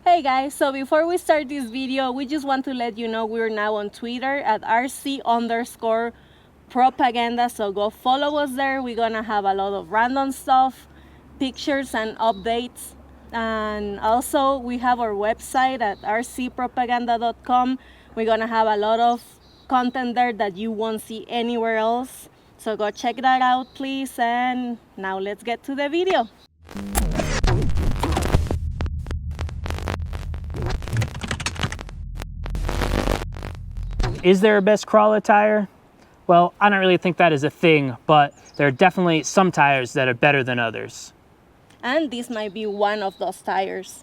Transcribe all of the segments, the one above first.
Hey guys, so before we start this video, we just want to let you know we're now on Twitter at RC_propaganda, so go follow us there. We're gonna have a lot of random stuff, pictures and updates, and also we have our website at rcpropaganda.com. We're gonna have a lot of content there that you won't see anywhere else, so go check that out please. And now let's get to the video. Is there a best crawler tire? Well, I don't really think that is a thing, but there are definitely some tires that are better than others. And this might be one of those tires.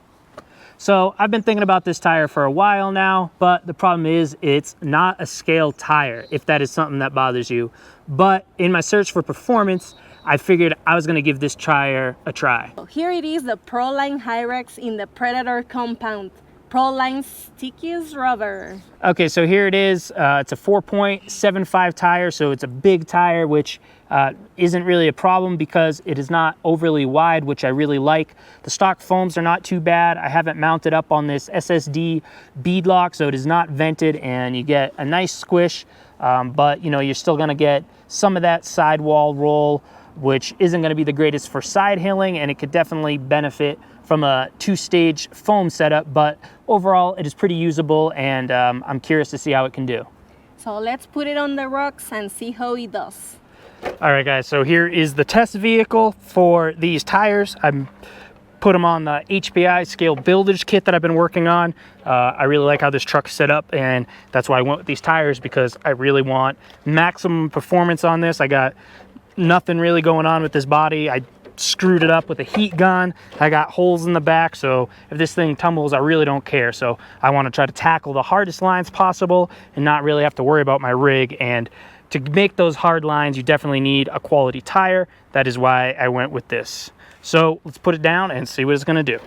So I've been thinking about this tire for a while now, but the problem is it's not a scale tire, if that is something that bothers you. But in my search for performance, I figured I was gonna give this tire a try. So here it is, the Pro-line Hyrax in the Predator compound. Pro-line stickiest rubber. Okay, so here it is. It's a 4.75 tire, so it's a big tire, which isn't really a problem because it is not overly wide, which I really like. The stock foams are not too bad. I have it mounted up on this SSD bead lock, so it is not vented, and you get a nice squish, but you know, you're still gonna get some of that sidewall roll, which isn't gonna be the greatest for side hilling, and it could definitely benefit from a two-stage foam setup, but overall it is pretty usable, and I'm curious to see how it can do. So let's put it on the rocks and see how it does. All right guys, so here is the test vehicle for these tires. I'm put them on the HPI scale builders kit that I've been working on. I really like how this truck's set up, and that's why I went with these tires, because I really want maximum performance on this. I got nothing really going on with this body. I screwed it up with a heat gun. I got holes in the back, so if this thing tumbles, I really don't care. So I want to try to tackle the hardest lines possible and not really have to worry about my rig. And to make those hard lines, you definitely need a quality tire. That is why I went with this. So let's put it down and see what it's going to do.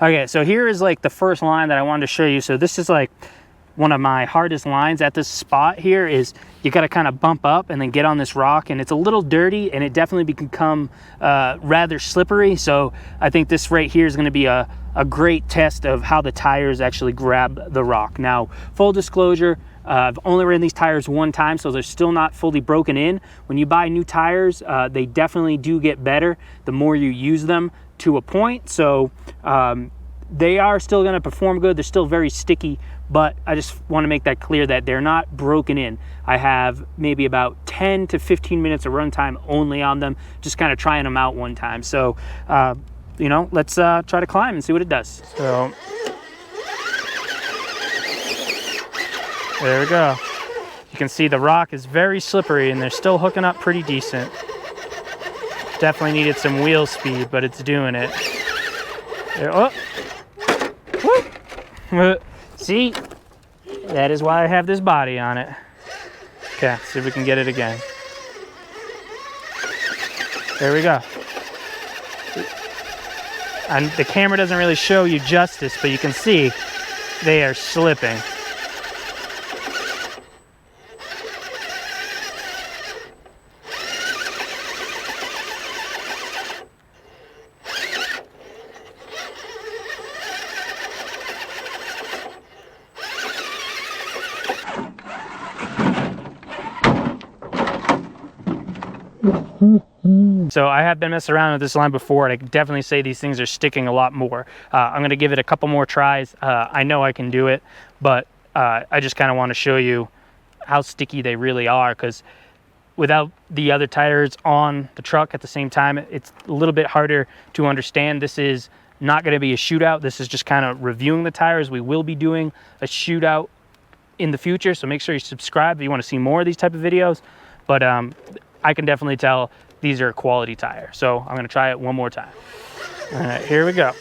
Okay, so here is like the first line that I wanted to show you. So this is like one of my hardest lines at this spot here. Is you got to kind of bump up and then get on this rock, and it's a little dirty, and it definitely can become rather slippery. So I think this right here is going to be a great test of how the tires actually grab the rock. Now, full disclosure, I've only ran these tires one time, so they're still not fully broken in. When you buy new tires, they definitely do get better the more you use them to a point. So they are still going to perform good. They're still very sticky, but I just want to make that clear that they're not broken in. I have maybe about 10 to 15 minutes of runtime only on them, just kind of trying them out one time. So, you know, let's try to climb and see what it does. So there we go. You can see the rock is very slippery, and they're still hooking up pretty decent. Definitely needed some wheel speed, but it's doing it. There, oh. Woo. See, that is why I have this body on it. Okay, see if we can get it again. There we go. And the camera doesn't really show you justice, but you can see they are slipping. So I have been messing around with this line before, and I can definitely say these things are sticking a lot more. I'm going to give it a couple more tries. I know I can do it, but I just kind of want to show you how sticky they really are, because without the other tires on the truck at the same time, it's a little bit harder to understand. This is not going to be a shootout. This is just kind of reviewing the tires. We will be doing a shootout in the future, so make sure you subscribe if you want to see more of these type of videos. But I can definitely tell these are a quality tire. So I'm going to try it one more time. All right, here we go.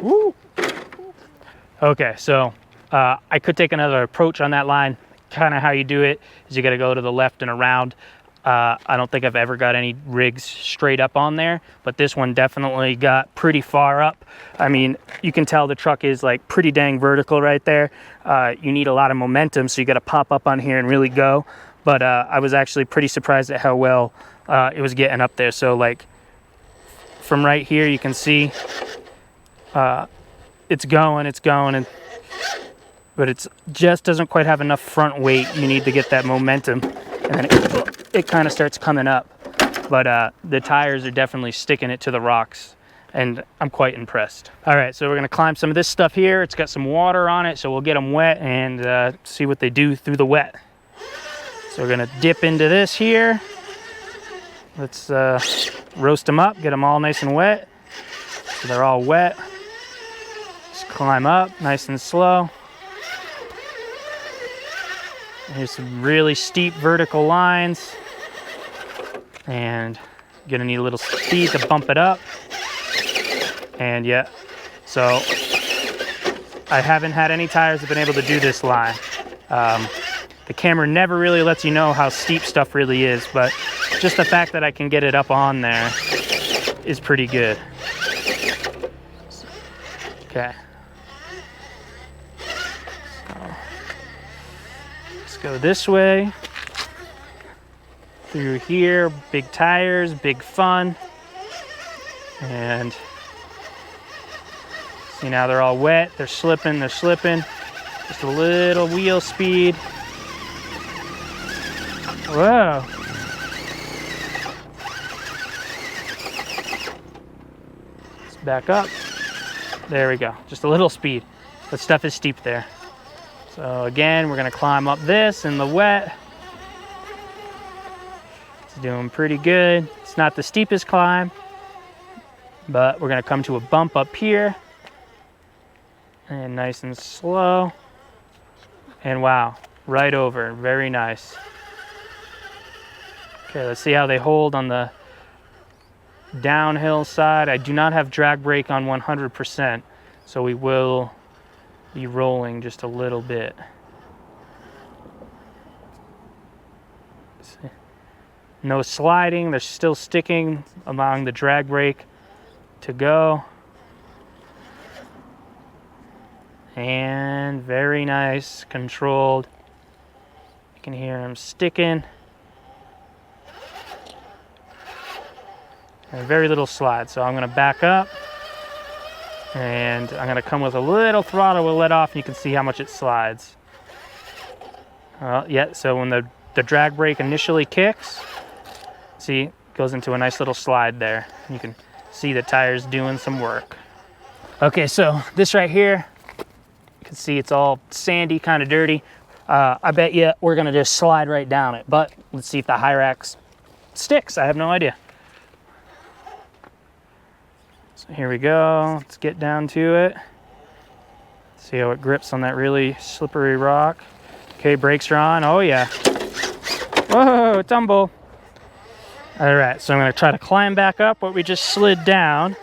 Woo. Okay, so I could take another approach on that line. Kind of how you do it is you got to go to the left and around. I don't think I've ever got any rigs straight up on there, but this one definitely got pretty far up. I mean, you can tell the truck is like pretty dang vertical right there. You need a lot of momentum, so you got to pop up on here and really go. but I was actually pretty surprised at how well it was getting up there. So like from right here, you can see it's going, but it just doesn't quite have enough front weight. You need to get that momentum, and then it kind of starts coming up. But the tires are definitely sticking it to the rocks, and I'm quite impressed. All right, so we're gonna climb some of this stuff here. It's got some water on it, so we'll get them wet and see what they do through the wet. So we're gonna dip into this here. Let's roast them up, get them all nice and wet. So they're all wet. Just climb up nice and slow. Here's some really steep vertical lines. And gonna need a little speed to bump it up. And yeah, so I haven't had any tires that have been able to do this line. The camera never really lets you know how steep stuff really is, but just the fact that I can get it up on there is pretty good. Okay. So, let's go this way. Through here, big tires, big fun. And see, now they're all wet, they're slipping. Just a little wheel speed. Whoa. Let's back up. There we go, just a little speed. But stuff is steep there. So again, we're gonna climb up this in the wet. It's doing pretty good. It's not the steepest climb, but we're gonna come to a bump up here. And nice and slow. And wow, right over, very nice. Okay, let's see how they hold on the downhill side. I do not have drag brake on 100%, so we will be rolling just a little bit. No sliding, they're still sticking, allowing the drag brake to go. And very nice, controlled. You can hear them sticking. And very little slide, so I'm gonna back up and I'm gonna come with a little throttle. We'll let off and you can see how much it slides. Yeah, so when the drag brake initially kicks, see, it goes into a nice little slide there. You can see the tires doing some work. Okay, so this right here, you can see it's all sandy, kind of dirty. I bet you we're gonna just slide right down it, but let's see if the Hyrax sticks. I have no idea. So here we go, let's get down to it. See how it grips on that really slippery rock. Okay, brakes are on, oh yeah. Whoa, tumble. All right, so I'm gonna try to climb back up what we just slid down.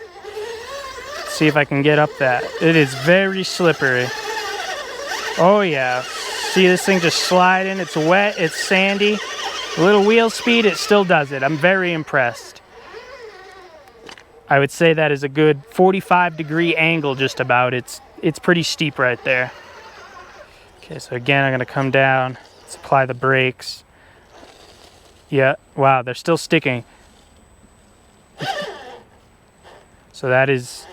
See if I can get up that. It is very slippery. Oh yeah, see this thing just sliding, it's wet, it's sandy. A little wheel speed, it still does it. I'm very impressed. I would say that is a good 45-degree angle just about. It's pretty steep right there. Okay, so again, I'm gonna come down, let's apply the brakes. Yeah, wow, they're still sticking. So that is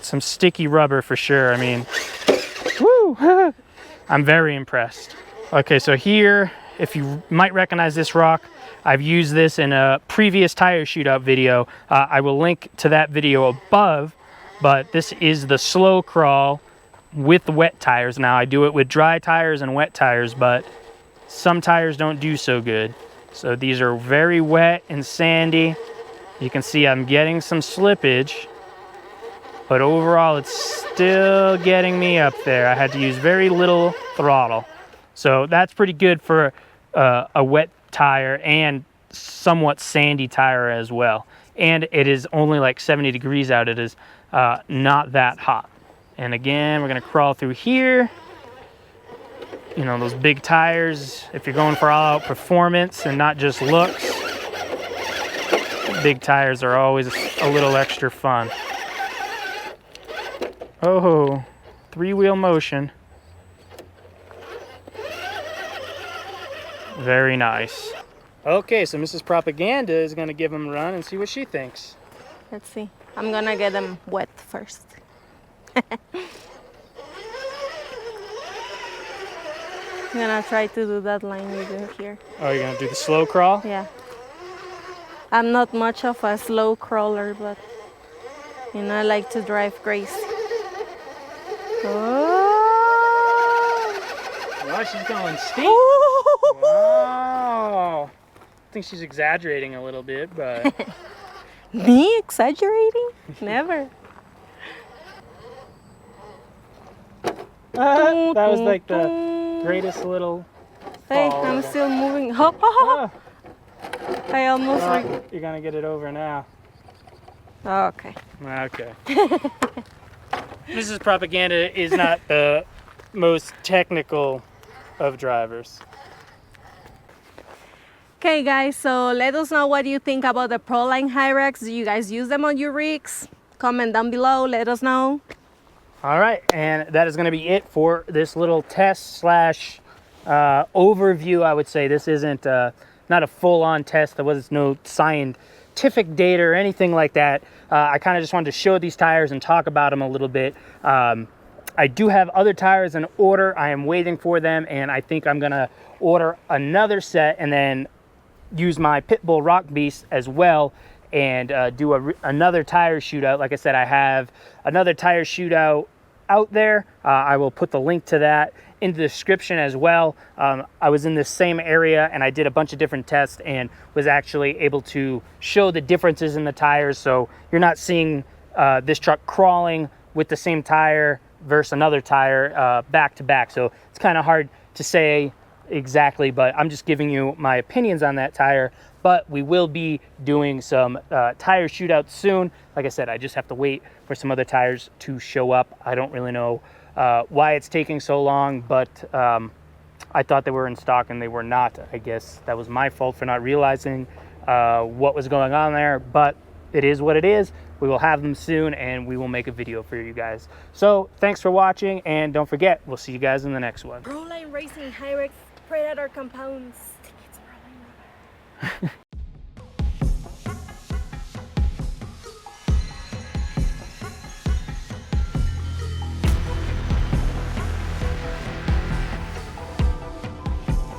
some sticky rubber for sure. I mean, woo! I'm very impressed. Okay, so here, if you might recognize this rock, I've used this in a previous tire shootout video. I will link to that video above, but this is the slow crawl with wet tires. Now, I do it with dry tires and wet tires, but some tires don't do so good. So these are very wet and sandy. You can see I'm getting some slippage, but overall it's still getting me up there. I had to use very little throttle. So that's pretty good for a wet tire and somewhat sandy tire as well. And it is only like 70 degrees out. It is not that hot. And again, we're gonna crawl through here. You know, those big tires, if you're going for all out performance and not just looks, big tires are always a little extra fun. Oh, three-wheel motion. Very nice. Okay, so Mrs. Propaganda is gonna give him a run and see what she thinks. Let's see. I'm gonna get them wet first. I'm gonna try to do that line you do here. Oh, you're gonna do the slow crawl? Yeah. I'm not much of a slow crawler, but you know, I like to drive crazy. Oh, she's going steep. Wow. I think she's exaggerating a little bit, but... Me exaggerating? Never. That was like the greatest little Hey, fall I'm ever. still moving. Ha, ha, ha. I almost like. You're gonna get it over now. Oh, okay. Okay. Mrs. Propaganda is not the most technical of drivers. Okay, guys, so let us know what you think about the Pro-line Hyrax. Do you guys use them on your rigs? Comment down below, let us know. All right, and that is going to be it for this little test slash overview, I would say. This isn't not a full-on test. There was no scientific data or anything like that. I kind of just wanted to show these tires and talk about them a little bit. I do have other tires in order. I am waiting for them, and I think I'm going to order another set and then use my Pitbull Rock Beast as well and do another tire shootout. Like I said, I have another tire shootout out there. I will put the link to that in the description as well. I was in this same area and I did a bunch of different tests and was actually able to show the differences in the tires. So you're not seeing this truck crawling with the same tire versus another tire back to back. So it's kind of hard to say exactly, but I'm just giving you my opinions on that tire. But we will be doing some tire shootouts soon. Like I said, I just have to wait for some other tires to show up. I don't really know why it's taking so long, but I thought they were in stock and they were not. I guess that was my fault for not realizing what was going on there, but it is what it is. We will have them soon and we will make a video for you guys. So thanks for watching, and don't forget, we'll see you guys in the next one. Pro-line Racing Hyrax Predator compounds.